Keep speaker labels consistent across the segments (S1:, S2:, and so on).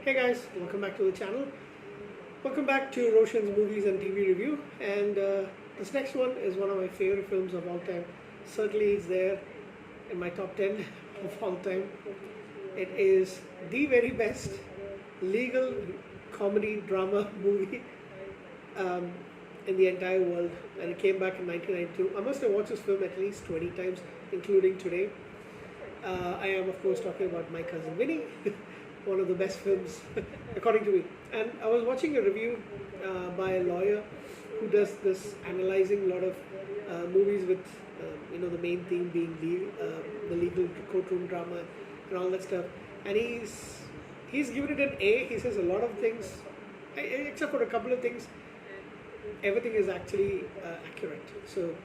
S1: Hey guys, welcome back to the channel. Welcome back to Roshan's Movies and TV Review. And this next one is one of my favorite films of all time. Certainly, it's there in my top 10 of all time. It is the very best legal comedy drama movie in the entire world, and it came back in 1992. I must have watched this film at least 20 times, including today. I am, of course, talking about My Cousin Vinny, one of the best films, according to me. And I was watching a review by a lawyer who does this analyzing a lot of movies with, the main theme being the legal courtroom drama and all that stuff. And he's given it an A. He says a lot of things, except for a couple of things, everything is actually accurate. So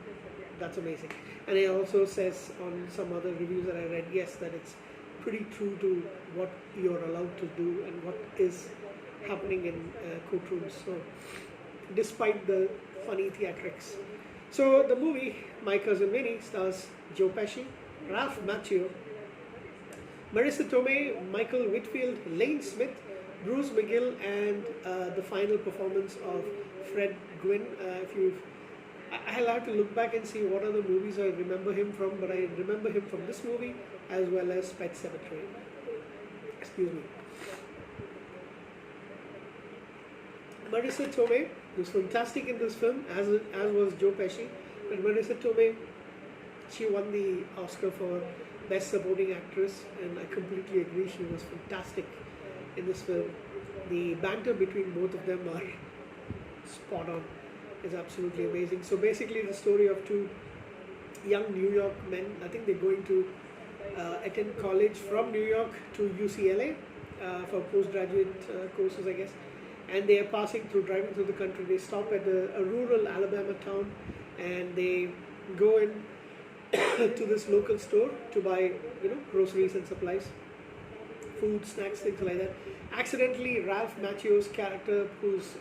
S1: that's amazing. And he also says on some other reviews that I read, yes, that it's pretty true to what you're allowed to do and what is happening in courtrooms. So, despite the funny theatrics. So, the movie My Cousin Vinny stars Joe Pesci, Ralph Macchio, Marissa Tomei, Michael Whitfield, Lane Smith, Bruce McGill, and the final performance of Fred Gwynne. I'll have to look back and see what other movies I remember him from, but I remember him from this movie as well as Pet Sematary. Excuse me. Marissa Tomei was fantastic in this film, as was Joe Pesci. And Marissa Tomei, she won the Oscar for Best Supporting Actress, and I completely agree. She was fantastic in this film. The banter between both of them are spot on. It's absolutely amazing. So basically, the story of two young New York men. I think they're going to attend college from New York to UCLA for postgraduate courses, I guess. And they are driving through the country. They stop at a rural Alabama town, and they go in to this local store to buy, groceries and supplies, food, snacks, things like that. Accidentally, Ralph Macchio's character, who's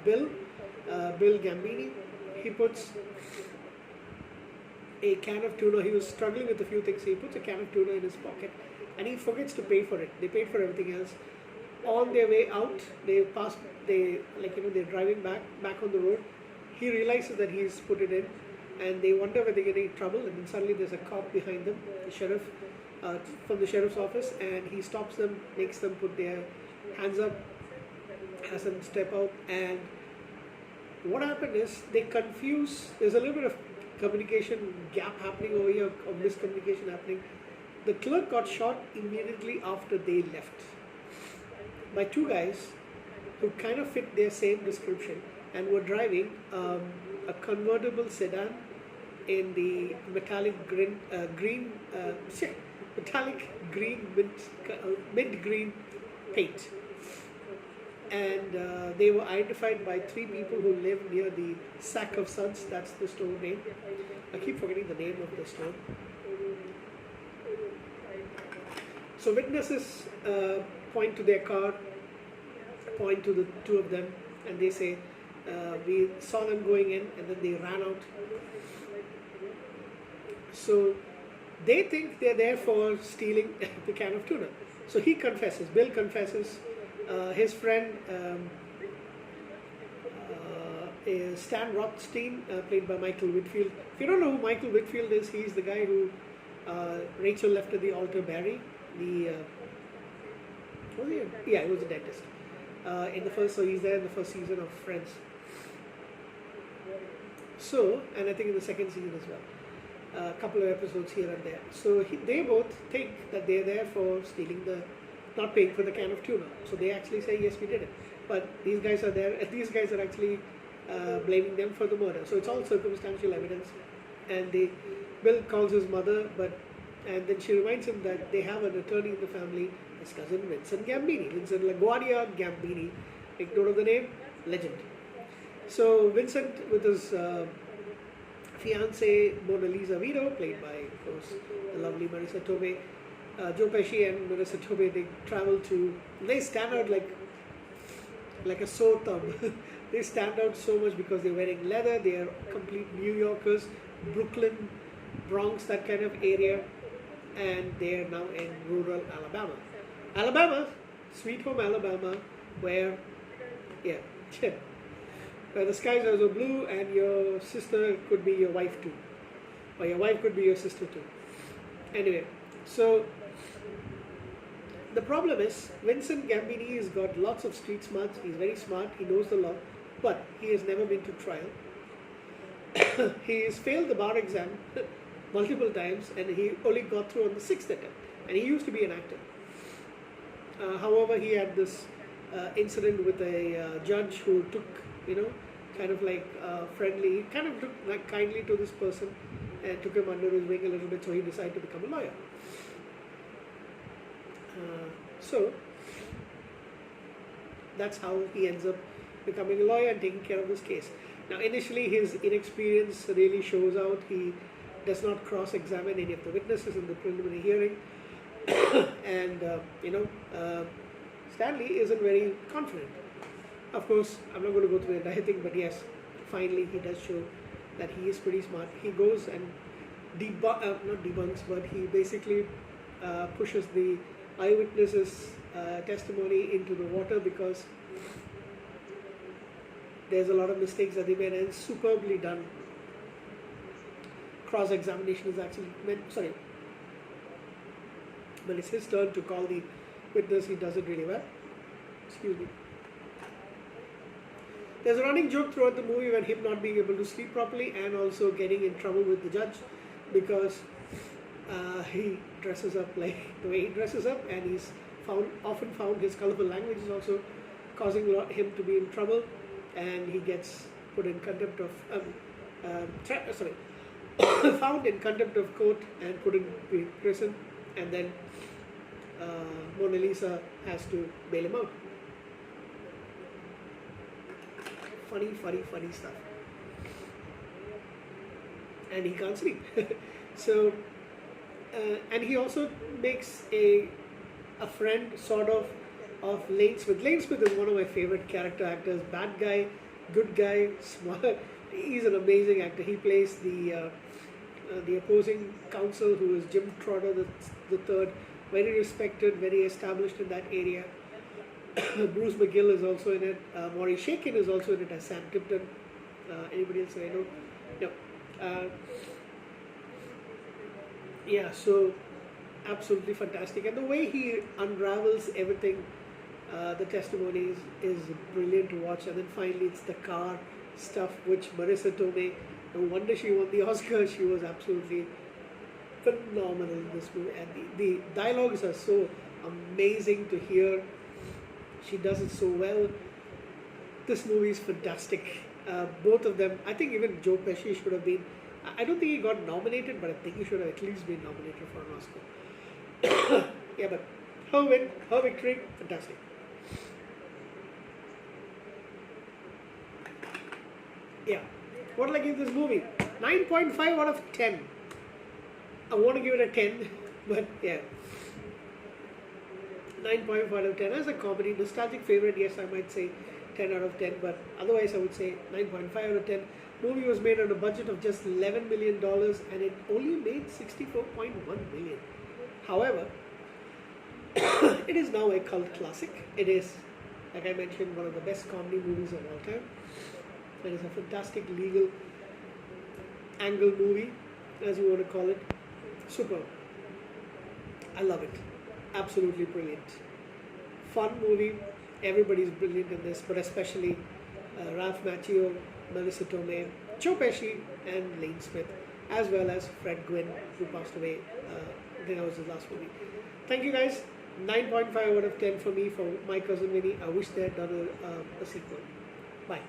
S1: Bill Gambini, he puts a can of tuna. He was struggling with a few things. He puts a can of tuna in his pocket, and he forgets to pay for it. They paid for everything else. On their way out, they're driving back on the road. He realizes that he's put it in, and they wonder whether they get any trouble. And then suddenly there's a cop behind them, the sheriff from the sheriff's office, and he stops them, makes them put their hands up, has them step out. And what happened is they confuse. There's a little bit of communication gap happening over here, or miscommunication happening. The clerk got shot immediately after they left by two guys who kind of fit their same description and were driving a convertible sedan in the metallic green mint green paint. And they were identified by three people who live near the Sack of Suns. That's the store name. I keep forgetting the name of the store. So witnesses point to their car, point to the two of them, and they say, we saw them going in, and then they ran out. So they think they're there for stealing the can of tuna. So he confesses, Bill confesses. His friend is Stan Rothstein, played by Michael Whitfield. If you don't know who Michael Whitfield is, he's the guy who Rachel left at the altar, Barry. He was a dentist. So he's there in the first season of Friends. So, and I think in the second season as well. A couple of episodes here and there. So they both think that they're there for not paying for the can of tuna. So they actually say, yes, we did it. But these guys are there, and these guys are actually blaming them for the murder. So it's all circumstantial evidence. And Bill calls his mother, and then she reminds him that they have an attorney in the family, his cousin Vincent Gambini. Vincent LaGuardia Gambini. Take note of the name, legend. So Vincent, with his fiancée Mona Lisa Vito, played by, of course, the lovely Marissa Tomei, Joe Pesci and Marissa Tomei, they stand out like a sore thumb. They stand out so much because they're wearing leather. They are complete New Yorkers, Brooklyn, Bronx, that kind of area, and they are now in rural Alabama. Sweet Home Alabama, where, yeah, where the skies are so blue and your sister could be your wife too, or your wife could be your sister too. Anyway, so the problem is Vincent Gambini has got lots of street smarts. He's very smart. He knows the law, but he has never been to trial. He has failed the bar exam multiple times, and he only got through on the sixth attempt. And he used to be an actor. However, he had this incident with a judge who took, kind of like friendly, kind of took like kindly to this person and took him under his wing a little bit. So he decided to become a lawyer. So that's how he ends up becoming a lawyer and taking care of this case. Now, initially, his inexperience really shows out. He does not cross-examine any of the witnesses in the preliminary hearing, and Stanley isn't very confident. Of course, I'm not going to go through the entire thing, but yes, finally he does show that he is pretty smart. He goes and not debunks, but he basically pushes the eyewitnesses' testimony into the water because there's a lot of mistakes that they made, and it's superbly done. Cross-examination is actually when it's his turn to call the witness, he does it really well. Excuse me. There's a running joke throughout the movie when him not being able to sleep properly and also getting in trouble with the judge because he dresses up like the way he dresses up, and he's often found his colorful language is also causing him to be in trouble, and he gets put in contempt of found in contempt of court and put in prison, and then Mona Lisa has to bail him out. Funny stuff. And he can't sleep. So, and he also makes a friend sort of Lane-Smith. Lane-Smith is one of my favorite character actors. Bad guy, good guy, smart. He's an amazing actor. He plays the opposing counsel, who is Jim Trotter the third. Very respected, very established in that area. Bruce McGill is also in it. Maurice Shakin is also in it as Sam Tipton. Anybody else I know? No. Yeah, so absolutely fantastic. And the way he unravels everything, the testimonies, is brilliant to watch. And then finally it's the car stuff, which Marissa Tomei, no wonder she won the Oscar. She was absolutely phenomenal in this movie. And the dialogues are so amazing to hear. She does it so well. This movie is fantastic. Both of them. I think even Joe Pesci should have been. I don't think he got nominated, but I think he should have at least been nominated for an Oscar. Yeah, but her victory, fantastic. Yeah. What will I give this movie? 9.5 out of 10. I want to give it a 10, but yeah. 9.5 out of 10. As a comedy, nostalgic favorite, yes, I might say 10 out of 10, but otherwise I would say 9.5 out of 10. Movie was made on a budget of just $11 million and it only made $64.1 million. However, it is now a cult classic. It is, like I mentioned, one of the best comedy movies of all time. It is a fantastic legal angle movie, as you want to call it. Superb. I love it. Absolutely brilliant. Fun movie. Everybody's brilliant in this, but especially Ralph Macchio, Marissa Tomei, Joe Pesci, and Lane-Smith, as well as Fred Gwynne, who passed away. I think that was his last movie. Thank you guys. 9.5 out of 10 for me, for My Cousin Vinny. I wish they had done a sequel. Bye.